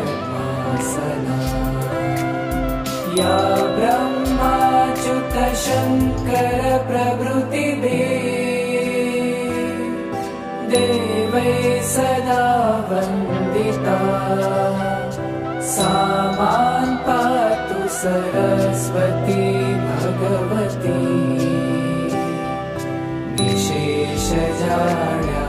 श्वेतपद्मासना या ब्रह्माच्युत शङ्कर प्रभृतिभिः देवैः सदा वन्दिता सा मां पातु सरस्वती भगवती विशेषजाड्या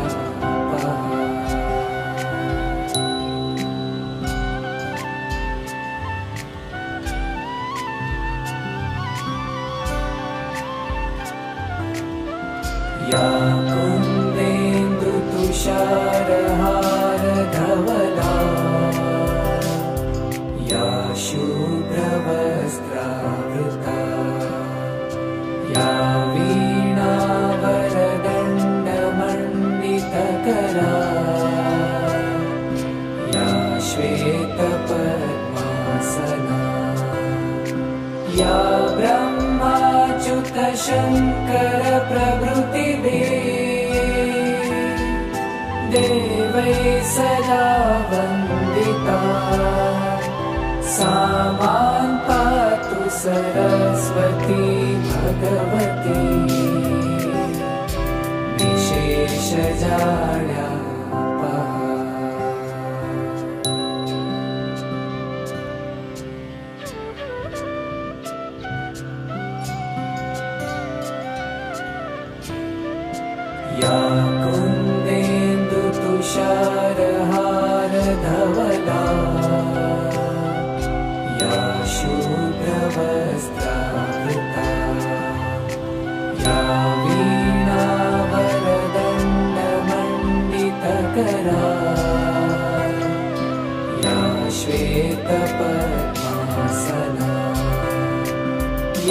या कुन्देन्दुतुषारहारधवला या शुभ्रवस्त्रावृता या वीणावरदण्डमण्डितकरा या श्वेतपद्मासना या ब्रह्माच्युत शङ्कर प्रभृतिभिः देवैः सदा वन्दिता सा मां पातु सरस्वती भगवती विशेषजाड्या या कुन्देन्दुतुषारहारधवला या शुभ्रवस्त्रावृता या वीणावरदण्डमण्डितकरा या श्वेतपद्मासना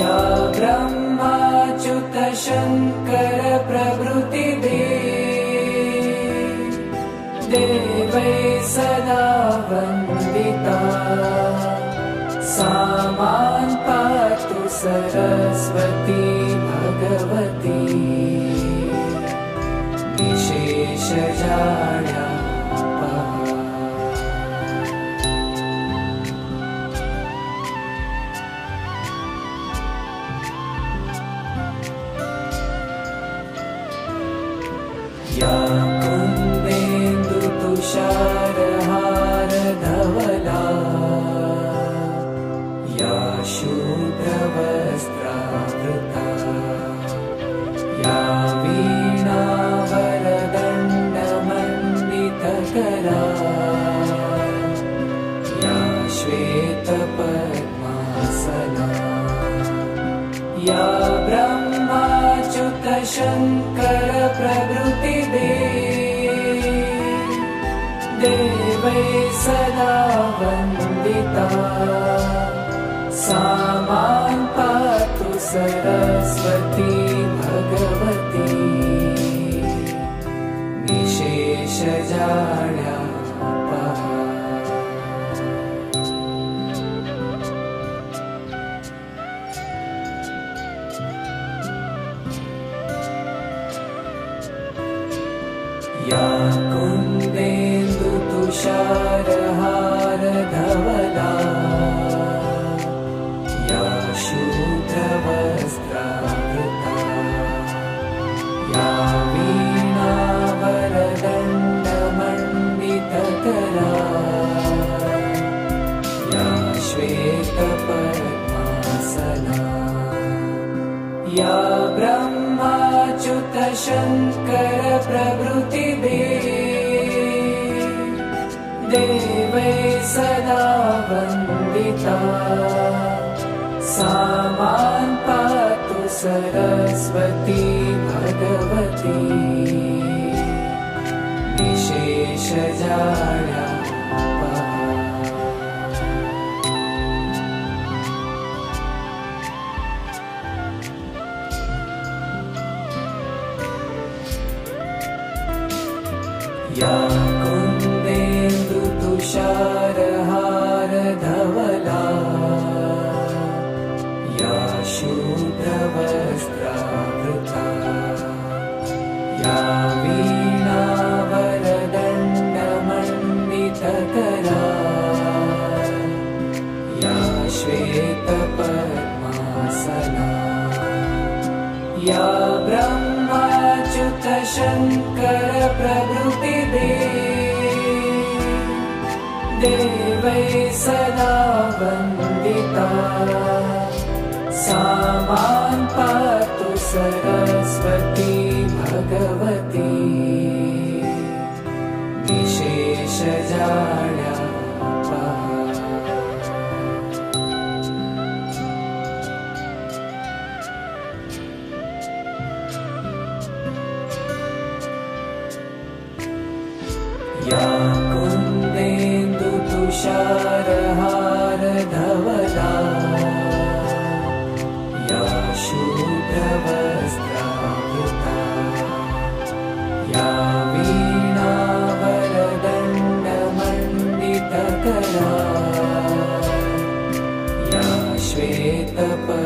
या ब्रह्माच्युत शङ्कर प्रभृतिभिः देवैः सदा वन्दिता सा मां पातु सरस्वती भगवती विशेषजाड्या या कुन्देन्दुतुषारहारधवला या शुभ्रवस्त्रावृता या वीणावरदण्डमण्डितकरा या श्वेतपद्मासना या ब्रह्माच्युत शङ्कर प्रभृतिभिः देवैः सदा वन्दिता सा मां पातु सरस्वती भगवती विशेषजाड्या या कुन्देन्दुतुषारहारधवला या शुभ्रवस्त्रावृता या वीणावरदण्डमण्डितकरा या श्वेतपद्मासना या ब्रह्माच्युत शङ्कर प्रभृतिभिः देवैः सदा वन्दिता सा मां पातु सरस्वती भगवती विशेषजाड्या या कुन्देन्दुतुषारहारधवला या शुभ्रवस्त्रावृता या वीणावरदण्डमण्डितकरा शङ्कर प्रभृतिभिः देवैः सदा वन्दिता सा मां पातु सरस्वती भगवती विशेषजाड्यापहा। या कुन्देन्दुतुषारहारधवला या शुभ्रवस्त्रावृता या वीणावरदण्डमण्डितकरा या श्वेतपद्मासना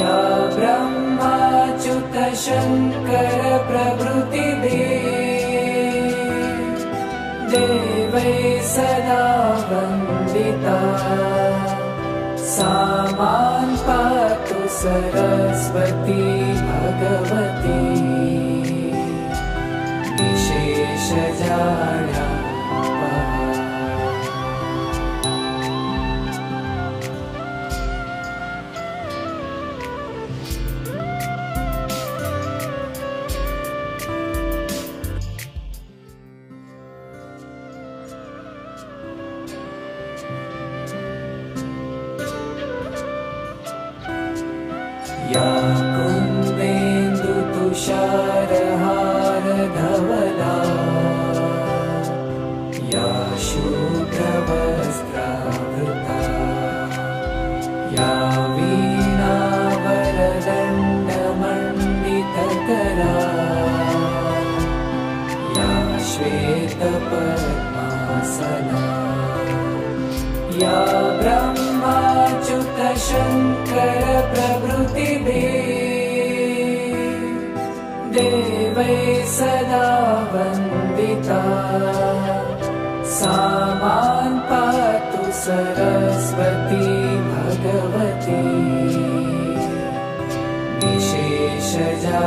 या ब्रह्माच्युतशङ्कर प्रभृतिभिः देवैः सदा वन्दिता सा मां पातु सरस्वती भगवती विशेषजाड्यापहा। या कुन्देन्दुतुषारहारधवला या शुभ्रवस्त्रावृता या वीणावरदण्डमण्डितकरा या श्वेतपद्मासना या ब्रह्माच्युतशङ्कर प्रभृतिभिः देवैः सदा वन्दिता सा मां पातु सरस्वती भगवती विशेषजाड्यापहा।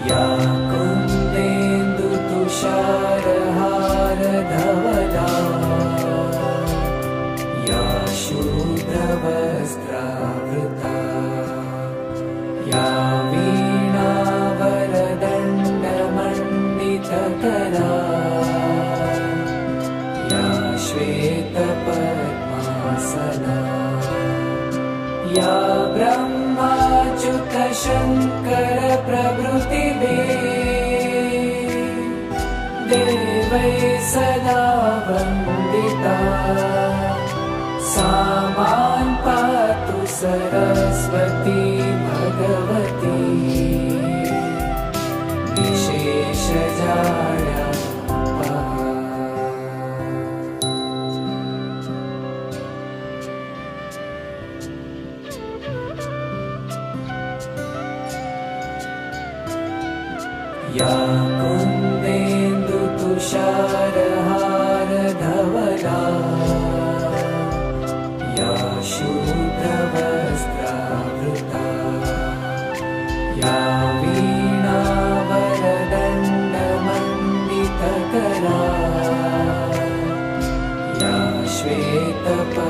या कुन्देन्दुतुषारहारधवला या शुभ्रवस्त्रावृता या वीणावरदण्डमण्डितकरा या श्वेतपद्मासना या ब्रह्माच्युतशङ्कर प्रभृतिभिः देवैः सदा वन्दिता सा मां पातु सरस्वती भगवती विशेषजाड्यापहा। या कुन्देन्दुतुषारहारधवला या शुभ्रवस्त्रावृता या वीणावरदण्डमण्डितकरा या श्वेतपद्मासना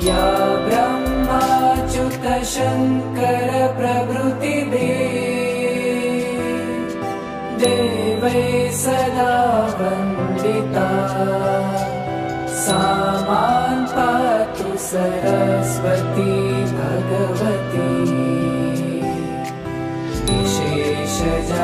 या ब्रह्माच्युतशङ्कर प्रभृतिभिः देवैः सदा वन्दिता सा मां पातु सरस्वती भगवती विशेषजाड्यापहा।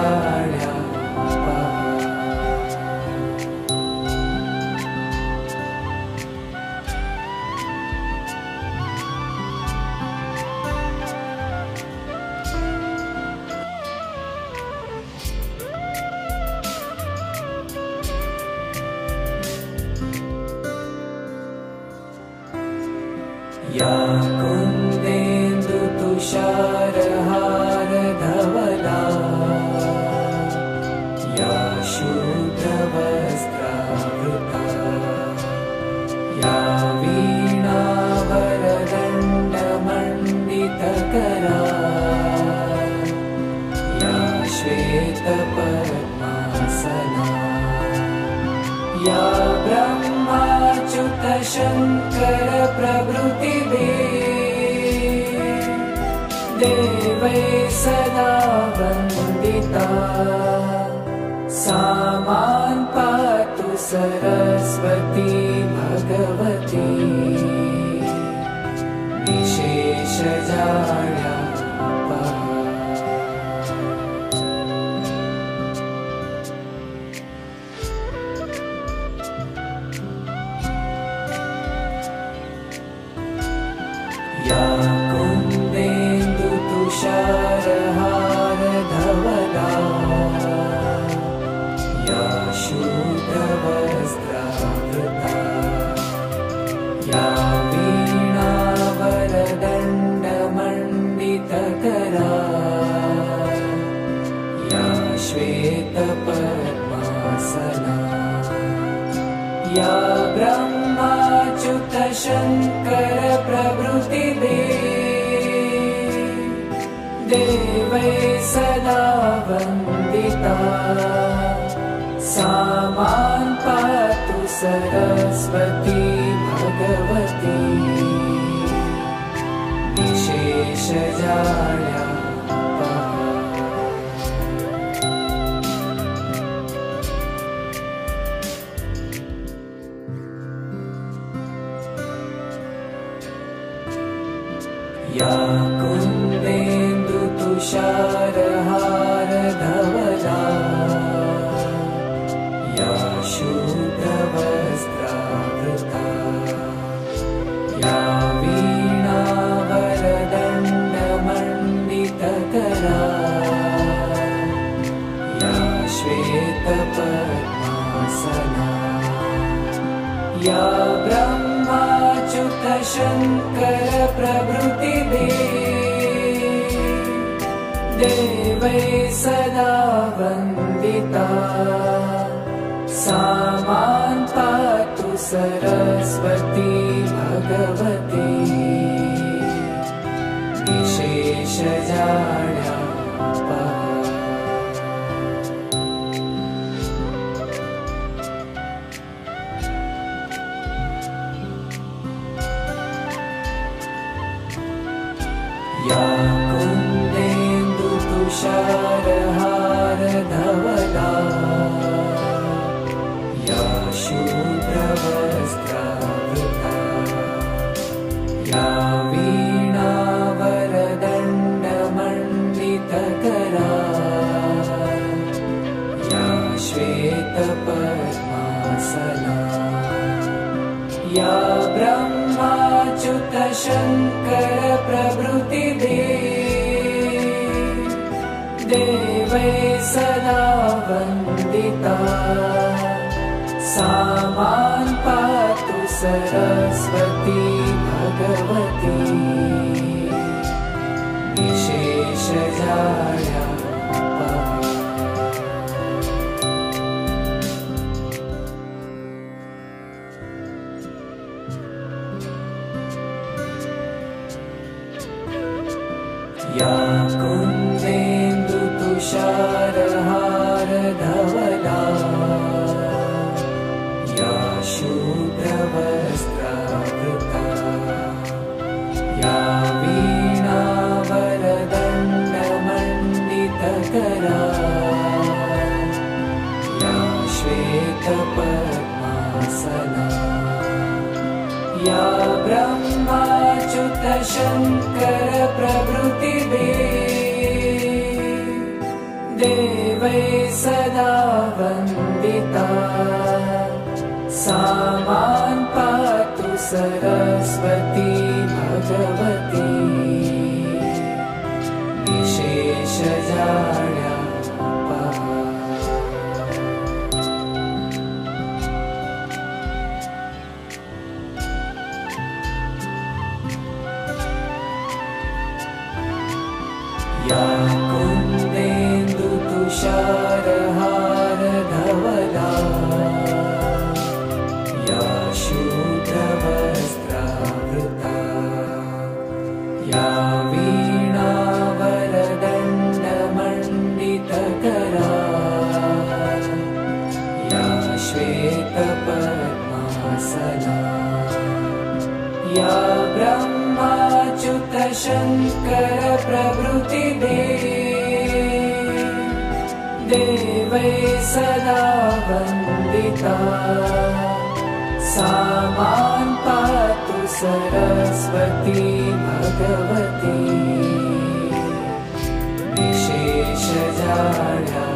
या कुन्देन्दुतुषारहारधवला शूद्रवस्त्रावृता या वीणावरदण्डमण्डितकरा या श्वेतपद्मासना या ब्रह्माच्युतशङ्करप्रभृतिभिः देवैः सदा वन्दिता सा मां पातु सरस्वती भगवती विशेषजाड्यापहा या कुन्देन्दुतुषारहारधवला या शूद्रवस्त्रावृता या वीणावरदण्डमण्डितकरा या श्वेतपद्मासना या ब्रह्माच्युतशङ्करप्रभृतिभिः देवैः सदा वन्दिता सा मां पातु सरस्वती भगवती विशेषजाड्यापहा या कुन्देन्दुतुषारहारधवला या शूद्रवस्त्रावृता या वीणावरदण्डमण्डितकरा या श्वेतपद्मासना या ब्रह्माच्युतशङ्करप्रभृतिभिः देवैः सदा वन्दिता सा मां पातु सरस्वती भगवती विशेषजाड्यापहा या कुन्देन्दुतुषारहारधवला या शूद्रवस्त्रावृता या वीणावरदण्डमण्डितकरा या श्वेतपद्मासना या ब्रह्माच्युतशङ्करप्रभृतिभिः देवैः सदा वन्दिता सा मां पातु सरस्वती भगवती विशेषजाड्यापहा या कुन्देन्दुतुषारहारधवला या शूद्रवस्त्रावृता या वीणावरदण्डमण्डितकरा या श्वेतपद्मासना या ब्रह्माच्युतशङ्करप्रभृतिभिः देवैः सदा वन्दिता सा मां पातु सरस्वती भगवती विशेषजाड्यापहा या कुन्देन्दुतुषारहारधवला श्वेतपद्मासना या ब्रह्माच्युत शङ्कर देवै सदा वन्दिता सा मां पातु सरस्वती भगवती विशेषजाड्या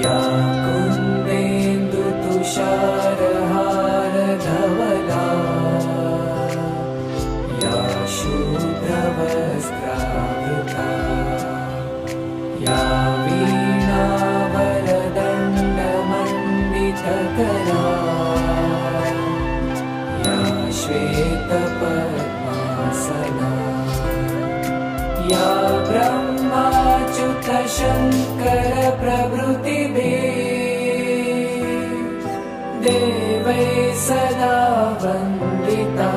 या कुन्देन्दुतुषारहारधवला या शुभ्रवस्त्रावृता या वीणावरदण्डमण्डितकरा या श्वेतपद्मासना या ब्रह्माच्युत शङ्कर देवै सदा वन्दिता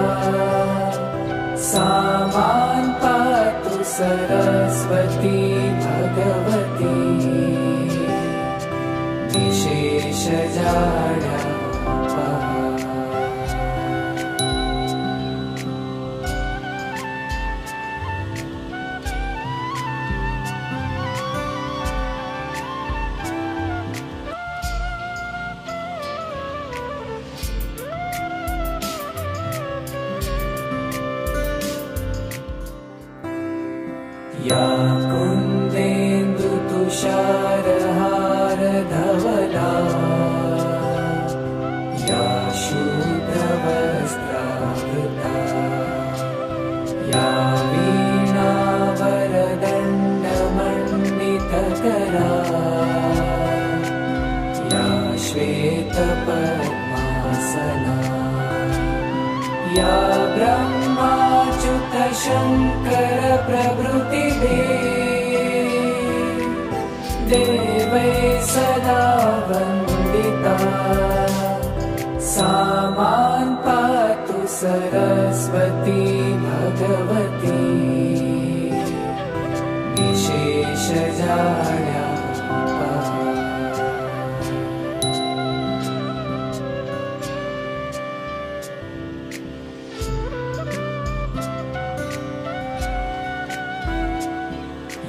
सा मां पातु सरस्वती भगवती विशेषजाड्या या कुन्देन्दुतुषारहारधवला या शुभ्रवस्त्रावृता या वीणावरदण्डमण्डितकरा या श्वेतपद्मासना या ब्रह्माच्युत शङ्कर देवै सदा वन्दिता सा मां पातु सरस्वती भगवती विशेषजाड्या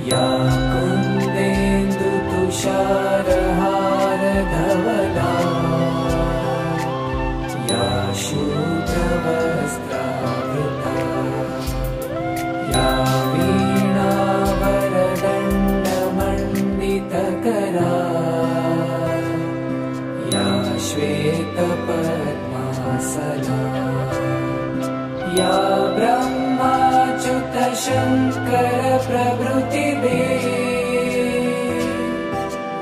या कुन्देन्दुतुषारहारधवला या शुभ्रवस्त्रावृता या वीणावरदण्डमण्डितकरा या श्वेतपद्मासना या ब्रह्माच्युत शङ्कर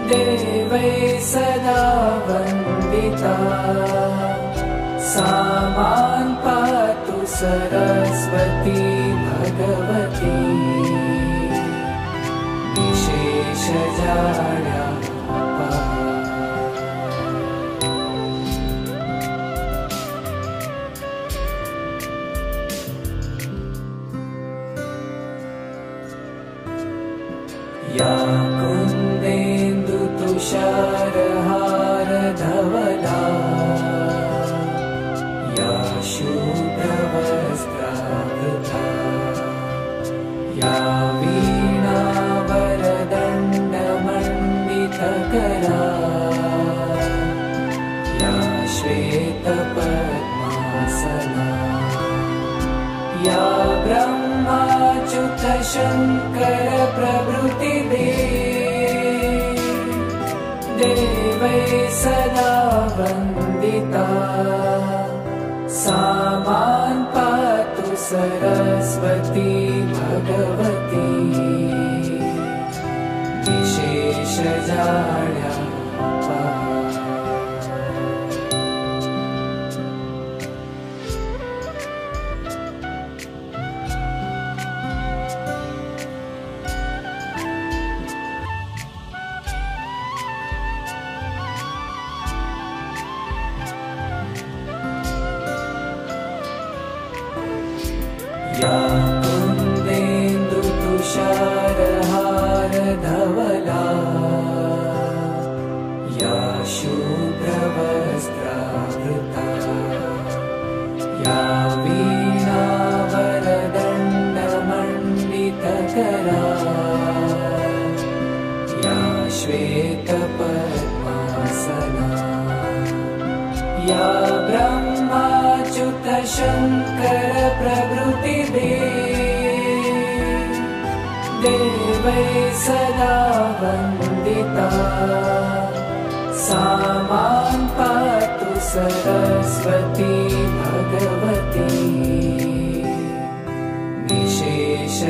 देवै सदा वन्दिता सा मां पातु सरस्वती भगवती विशेषजाड्या या कुन्देन्दुतुषारहारधवला या शुभ्रवस्त्रावृता या वीणावरदण्डमण्डितकरा या श्वेतपद्मासना या ब्रह्माच्युत शङ्कर देवै सदा वन्दिता सा मां पातु सरस्वती भगवती विशेषजाड्या या कुन्देन्दुतुषारहारधवला या शुभ्रवस्त्रावृता या वीणावरदण्डमण्डितकरा या श्वेतपद्मासना या ब्रह्माच्युतशङ्करप्रभृतिभिः देवैः सदा वन्दिता सा मां पातु सरस्वती भगवती निशेषजाड्या